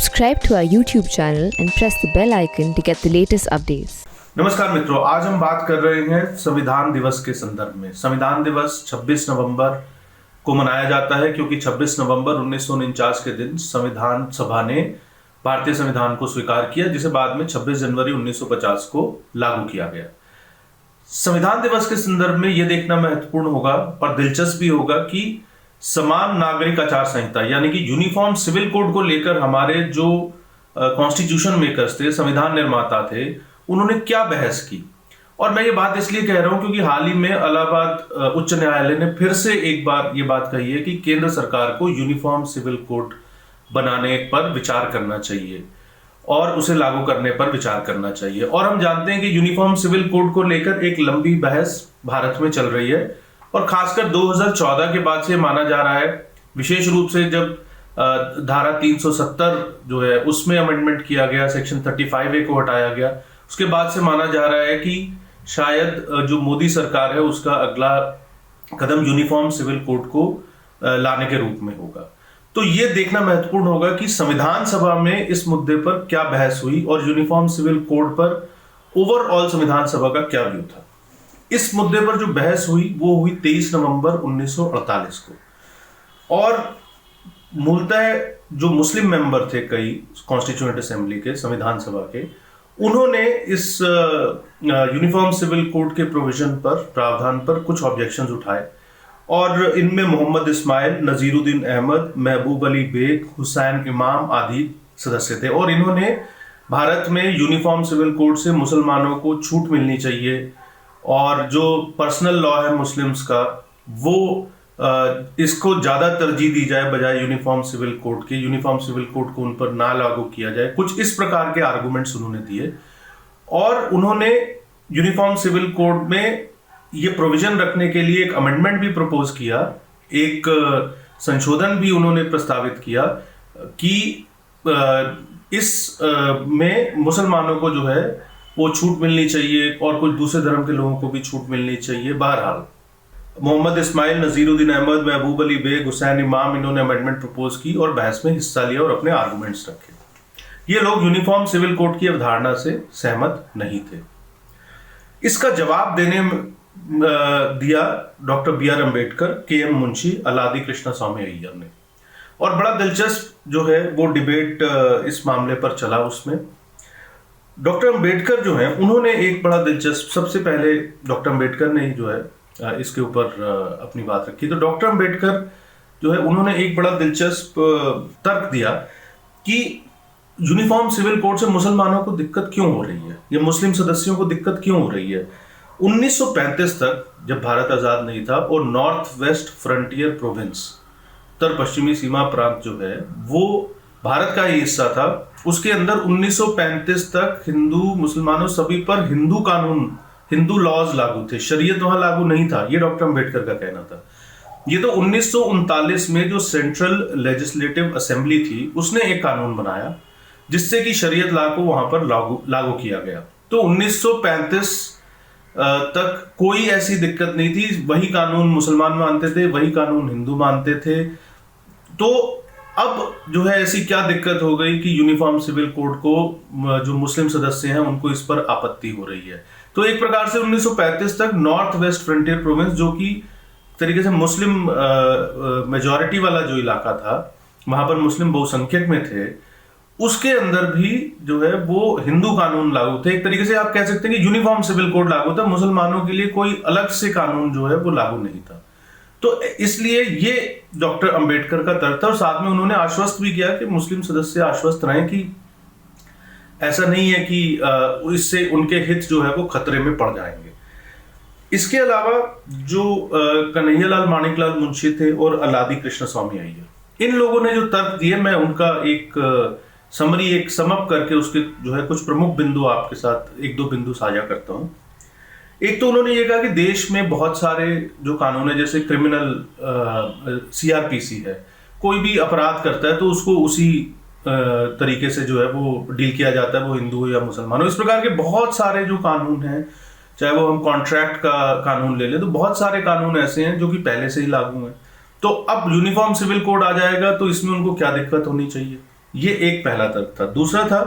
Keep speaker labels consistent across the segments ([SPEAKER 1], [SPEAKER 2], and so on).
[SPEAKER 1] Subscribe to our YouTube channel and press the bell icon to get the latest updates.
[SPEAKER 2] नमस्कार मित्रों, आज हम बात कर रहे हैं संविधान दिवस के संदर्भ में। संविधान दिवस 26 नवंबर को मनाया जाता है क्योंकि 26 नवंबर 1949 के दिन संविधान सभा ने भारतीय संविधान को स्वीकार किया, जिसे बाद में 26 जनवरी 1950 को लागू किया गया। संविधान दिवस के संदर्भ में यह देखना महत्वपूर्ण होगा और दिलचस्प भी होगा कि समान नागरिक आचार संहिता यानी कि यूनिफॉर्म सिविल कोड को लेकर हमारे जो कॉन्स्टिट्यूशन मेकर्स थे, संविधान निर्माता थे, उन्होंने क्या बहस की। और मैं ये बात इसलिए कह रहा हूं क्योंकि हाल ही में इलाहाबाद उच्च न्यायालय ने फिर से एक बार ये बात कही है कि केंद्र सरकार को यूनिफॉर्म सिविल कोड बनाने पर विचार करना चाहिए और उसे लागू करने पर विचार करना चाहिए। और हम जानते हैं कि यूनिफॉर्म सिविल कोड को लेकर एक लंबी बहस भारत में चल रही है और खासकर 2014 के बाद से माना जा रहा है, विशेष रूप से जब धारा 370 जो है उसमें अमेंडमेंट किया गया, सेक्शन 35A को हटाया गया, उसके बाद से माना जा रहा है कि शायद जो मोदी सरकार है उसका अगला कदम यूनिफॉर्म सिविल कोड को लाने के रूप में होगा। तो ये देखना महत्वपूर्ण होगा कि संविधान सभा में इस मुद्दे पर क्या बहस हुई और यूनिफॉर्म सिविल कोड पर ओवरऑल संविधान सभा का क्या व्यू था। इस मुद्दे पर जो बहस हुई वो हुई 23 नवंबर 1948 को। और मूलतः जो मुस्लिम मेंबर थे कई कॉन्स्टिट्यूएंट असेंबली के, संविधान सभा के, उन्होंने इस यूनिफॉर्म सिविल कोड के प्रोविजन पर, प्रावधान पर कुछ ऑब्जेक्शंस उठाए और इनमें मोहम्मद इस्माइल, नजीरुद्दीन अहमद, महबूब अली बेग, हुसैन इमाम आदि सदस्य थे। और इन्होंने भारत में यूनिफॉर्म सिविल कोड से मुसलमानों को छूट मिलनी चाहिए और जो पर्सनल लॉ है मुस्लिम्स का वो इसको ज्यादा तरजीह दी जाए बजाय यूनिफॉर्म सिविल कोड के, यूनिफॉर्म सिविल कोड को उन पर ना लागू किया जाए। कुछ इस प्रकार के आर्गुमेंट्स उन्होंने दिए और उन्होंने यूनिफॉर्म सिविल कोड में ये प्रोविजन रखने के लिए एक अमेंडमेंट भी प्रपोज किया, एक संशोधन भी उन्होंने प्रस्तावित किया कि इस में मुसलमानों को जो है वो छूट मिलनी चाहिए और कुछ दूसरे धर्म के लोगों को भी छूट मिलनी चाहिए। बहरहाल मोहम्मद इस्माइल, नजीरुद्दीन अहमद, महबूब अली बेग, हुसैन इमाम, इन्होंने अमेंडमेंट प्रपोज की और बहस में हिस्सा लिया और अपने आर्गुमेंट्स रखे। ये लोग यूनिफॉर्म सिविल कोड की अवधारणा से सहमत नहीं थे। इसका जवाब देने दिया डॉक्टर बी आर अम्बेडकर, के एम मुंशी, अलादी कृष्णा स्वामी अय्यर ने। और बड़ा दिलचस्प जो है वो डिबेट इस मामले पर चला। उसमें डॉक्टर अम्बेडकर जो है उन्होंने एक बड़ा दिलचस्प, सबसे पहले डॉक्टर अम्बेडकर ने ही जो है इसके ऊपर अपनी बात रखी। तो डॉक्टर अम्बेडकर जो है उन्होंने एक बड़ा दिलचस्प तर्क दिया कि यूनिफॉर्म सिविल कोड से मुसलमानों को दिक्कत क्यों हो रही है, या मुस्लिम सदस्यों को दिक्कत क्यों हो रही है। 1935 तक जब भारत आजाद नहीं था और नॉर्थ वेस्ट फ्रंटियर प्रोविंस, उत्तर पश्चिमी सीमा प्रांत जो है वो भारत का ही हिस्सा था, उसके अंदर 1935 तक हिंदू मुसलमानों सभी पर हिंदू कानून, हिंदू लॉज लागू थे, शरीयत वहां लागू नहीं था। ये डॉक्टर अम्बेडकर का कहना था। ये तो 1939 में जो सेंट्रल लेजिस्लेटिव असेंबली थी उसने एक कानून बनाया जिससे कि शरीयत लॉ को वहां पर लागू किया गया। तो 1935 तक कोई ऐसी दिक्कत नहीं थी, वही कानून मुसलमान मानते थे, वही कानून हिंदू मानते थे। तो अब जो है ऐसी क्या दिक्कत हो गई कि यूनिफॉर्म सिविल कोड को जो मुस्लिम सदस्य हैं उनको इस पर आपत्ति हो रही है। तो एक प्रकार से 1935 तक नॉर्थ वेस्ट फ्रंटियर प्रोविंस, जो कि तरीके से मुस्लिम मेजॉरिटी वाला जो इलाका था, वहां पर मुस्लिम बहुसंख्यक में थे, उसके अंदर भी जो है वो हिंदू कानून लागू थे। एक तरीके से आप कह सकते हैं कि यूनिफॉर्म सिविल कोड लागू था, मुसलमानों के लिए कोई अलग से कानून जो है वो लागू नहीं था। तो इसलिए ये डॉक्टर अंबेडकर का तर्क था और साथ में उन्होंने आश्वस्त भी किया कि मुस्लिम सदस्य आश्वस्त रहें कि ऐसा नहीं है कि इससे उनके हित जो है वो खतरे में पड़ जाएंगे। इसके अलावा जो कन्हैयालाल माणिकलाल मुंशी थे और अलादी कृष्ण स्वामी अय्यर, इन लोगों ने जो तर्क दिए, मैं उनका एक समरी, एक समअप करके उसके जो है कुछ प्रमुख बिंदु आपके साथ एक दो बिंदु साझा करता हूं। एक तो उन्होंने ये कहा कि देश में बहुत सारे जो कानून है, जैसे क्रिमिनल सीआरपीसी है, कोई भी अपराध करता है तो उसको उसी तरीके से जो है वो डील किया जाता है, वो हिंदू हो या मुसलमान हो। इस प्रकार के बहुत सारे जो कानून हैं, चाहे वो हम कॉन्ट्रैक्ट का कानून ले लें, तो बहुत सारे कानून ऐसे हैं जो कि पहले से ही लागू हैं। तो अब यूनिफॉर्म सिविल कोड आ जाएगा तो इसमें उनको क्या दिक्कत होनी चाहिए। ये एक पहला तर्क था। दूसरा था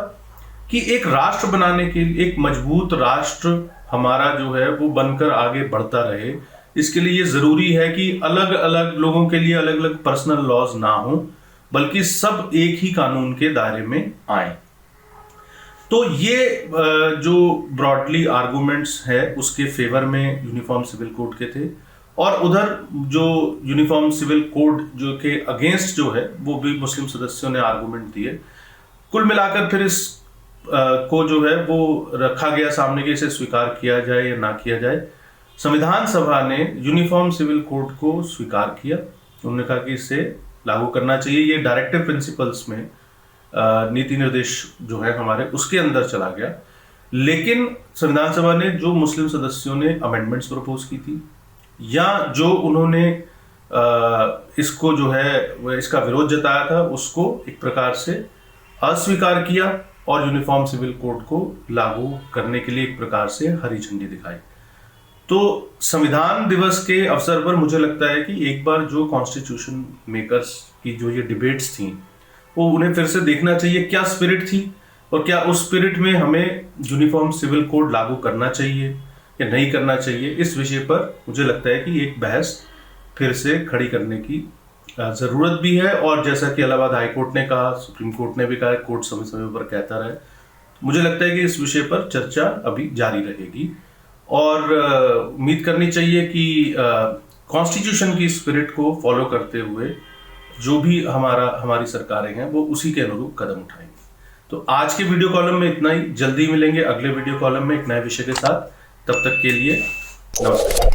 [SPEAKER 2] कि एक राष्ट्र बनाने के लिए, एक मजबूत राष्ट्र हमारा जो है वो बनकर आगे बढ़ता रहे, इसके लिए ये जरूरी है कि अलग अलग लोगों के लिए अलग अलग पर्सनल लॉज ना हो, बल्कि सब एक ही कानून के दायरे में आए। तो ये जो ब्रॉडली आर्गुमेंट्स है उसके फेवर में यूनिफॉर्म सिविल कोड के थे, और उधर जो यूनिफॉर्म सिविल कोड जो के अगेंस्ट जो है वो भी मुस्लिम सदस्यों ने आर्गुमेंट दिए। कुल मिलाकर फिर इस को जो है वो रखा गया सामने कि इसे स्वीकार किया जाए या ना किया जाए। संविधान सभा ने यूनिफॉर्म सिविल कोड को स्वीकार किया। उन्होंने कहा कि इसे लागू करना चाहिए। ये डायरेक्टिव प्रिंसिपल्स में नीति निर्देश जो है हमारे उसके अंदर चला गया। लेकिन संविधान सभा ने जो मुस्लिम सदस्यों ने अमेंडमेंट्स प्रपोज की थी या जो उन्होंने इसको जो है इसका विरोध जताया था उसको एक प्रकार से अस्वीकार किया और यूनिफॉर्म सिविल कोड को लागू करने के लिए एक प्रकार से हरी झंडी दिखाई। तो संविधान दिवस के अवसर पर मुझे लगता है कि एक बार जो कॉन्स्टिट्यूशन मेकर्स की जो ये डिबेट्स थी वो उन्हें फिर से देखना चाहिए, क्या स्पिरिट थी और क्या उस स्पिरिट में हमें यूनिफॉर्म सिविल कोड लागू करना चाहिए या नहीं करना चाहिए। इस विषय पर मुझे लगता है कि एक बहस फिर से खड़ी करने की जरूरत भी है। और जैसा कि इलाहाबाद हाई कोर्ट ने कहा, सुप्रीम कोर्ट ने भी कहा, कोर्ट समय समय पर कहता रहे, मुझे लगता है कि इस विषय पर चर्चा अभी जारी रहेगी और उम्मीद करनी चाहिए कि कॉन्स्टिट्यूशन की स्पिरिट को फॉलो करते हुए जो भी हमारी सरकारें हैं वो उसी के अनुरूप कदम उठाएंगी। तो आज के वीडियो कॉलम में इतना ही। जल्दी मिलेंगे अगले वीडियो कॉलम में एक नए विषय के साथ। तब तक के लिए नमस्कार।